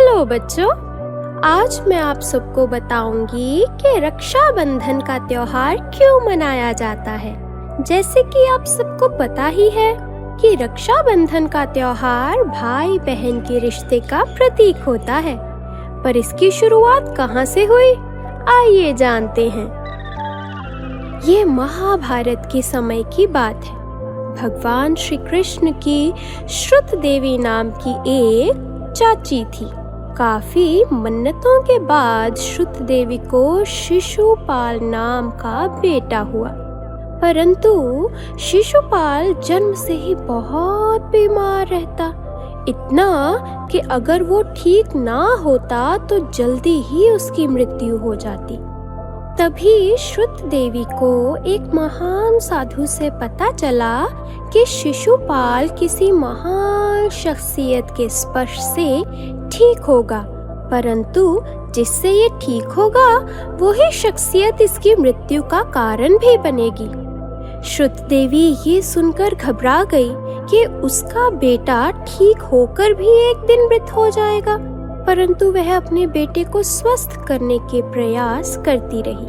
Hello बच्चों, आज मैं आप सबको बताऊंगी कि रक्षाबंधन का त्योहार क्यों मनाया जाता है। जैसे कि आप सबको पता ही है कि रक्षाबंधन का त्योहार भाई बहन के रिश्ते का प्रतीक होता है, पर इसकी शुरुआत कहाँ से हुई, आइए जानते हैं। ये महाभारत के समय की बात है। भगवान श्री कृष्ण की श्रुत देवी नाम की एक चाची थी। काफी मन्नतों के बाद श्रुत देवी को शिशुपाल नाम का बेटा हुआ, परंतु शिशुपाल जन्म से ही बहुत बीमार रहता, इतना कि अगर वो ठीक ना होता तो जल्दी ही उसकी मृत्यु हो जाती। तभी श्रुत देवी को एक महान साधु से पता चला कि शिशुपाल किसी महान शख्सियत के स्पर्श से ठीक होगा, परंतु जिससे ये ठीक होगा वही शख्सियत इसकी मृत्यु का कारण भी बनेगी। श्रुत देवी ये सुनकर घबरा गई कि उसका बेटा ठीक होकर भी एक दिन मृत हो जाएगा, परंतु वह अपने बेटे को स्वस्थ करने के प्रयास करती रही।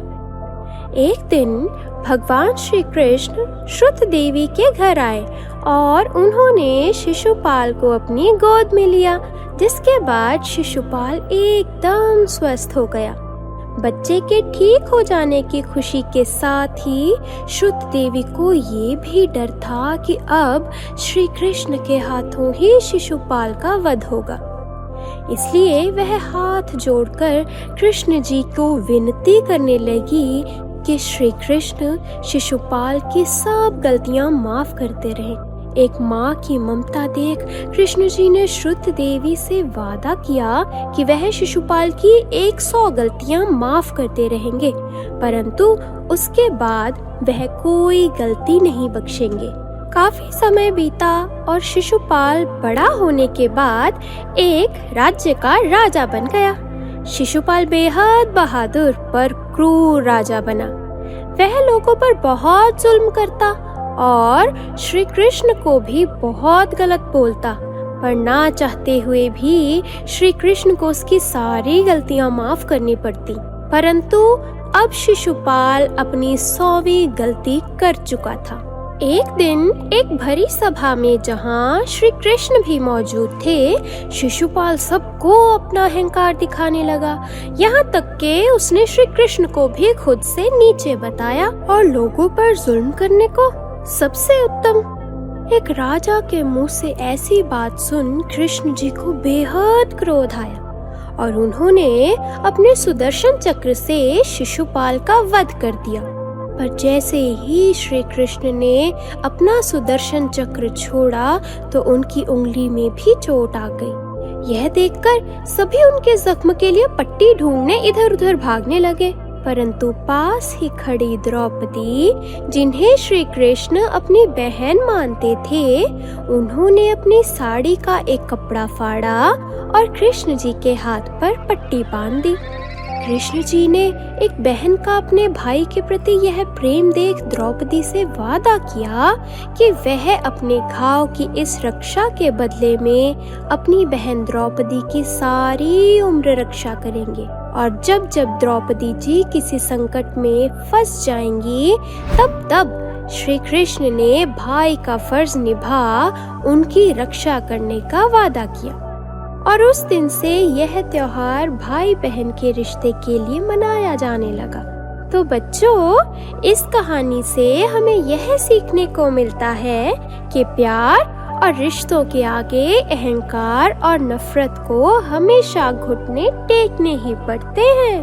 एक दिन भगवान श्री कृष्ण श्रुत देवी के घर आए और उन्होंने शिशुपाल को अपनी गोद में लिया, जिसके बाद शिशुपाल एकदम स्वस्थ हो गया। बच्चे के ठीक हो जाने की खुशी के साथ ही श्रुत देवी को ये भी डर था कि अब श्री कृष्ण के हाथों ही शिशुपाल का वध होगा। इसलिए वह हाथ जोड़कर कृष्ण जी को विनती करने लगी कि श्री कृष्ण शिशुपाल की सब गलतियां माफ करते रहें। एक माँ की ममता देख कृष्ण जी ने श्रुत देवी से वादा किया कि वह शिशुपाल की 100 गलतियां माफ करते रहेंगे, परंतु उसके बाद वह कोई गलती नहीं बख्शेंगे। काफी समय बीता और शिशुपाल बड़ा होने के बाद एक राज्य का राजा बन गया। शिशुपाल बेहद बहादुर पर क्रूर राजा बना। वह लोगों पर बहुत जुल्म करता और श्री कृष्ण को भी बहुत गलत बोलता, पर ना चाहते हुए भी श्री कृष्ण को उसकी सारी गलतियां माफ करनी पड़ती। परंतु अब शिशुपाल अपनी 100वीं गलती कर चुका था। एक दिन एक भरी सभा में जहाँ श्री कृष्ण भी मौजूद थे, शिशुपाल सबको अपना अहंकार दिखाने लगा। यहाँ तक कि उसने श्री कृष्ण को भी खुद से नीचे बताया और लोगों पर जुल्म करने को सबसे उत्तम। एक राजा के मुंह से ऐसी बात सुन कृष्ण जी को बेहद क्रोध आया और उन्होंने अपने सुदर्शन चक्र से शिशुपाल का वध कर दिया। पर जैसे ही श्री कृष्ण ने अपना सुदर्शन चक्र छोड़ा तो उनकी उंगली में भी चोट आ गई। यह देखकर सभी उनके जख्म के लिए पट्टी ढूंढने इधर उधर भागने लगे, परंतु पास ही खड़ी द्रौपदी, जिन्हें श्री कृष्ण अपनी बहन मानते थे, उन्होंने अपनी साड़ी का एक कपड़ा फाड़ा और कृष्ण जी के हाथ पर पट्टी बांध दी। कृष्ण जी ने एक बहन का अपने भाई के प्रति यह प्रेम देख द्रौपदी से वादा किया कि वह अपने घाव की इस रक्षा के बदले में अपनी बहन द्रौपदी की सारी उम्र रक्षा करेंगे, और जब जब द्रौपदी जी किसी संकट में फंस जाएंगी तब तब श्री कृष्ण ने भाई का फर्ज निभा उनकी रक्षा करने का वादा किया। और उस दिन से यह त्योहार भाई बहन के रिश्ते के लिए मनाया जाने लगा। तो बच्चों, इस कहानी से हमें यह सीखने को मिलता है कि प्यार और रिश्तों के आगे अहंकार और नफरत को हमेशा घुटने टेकने ही पड़ते हैं।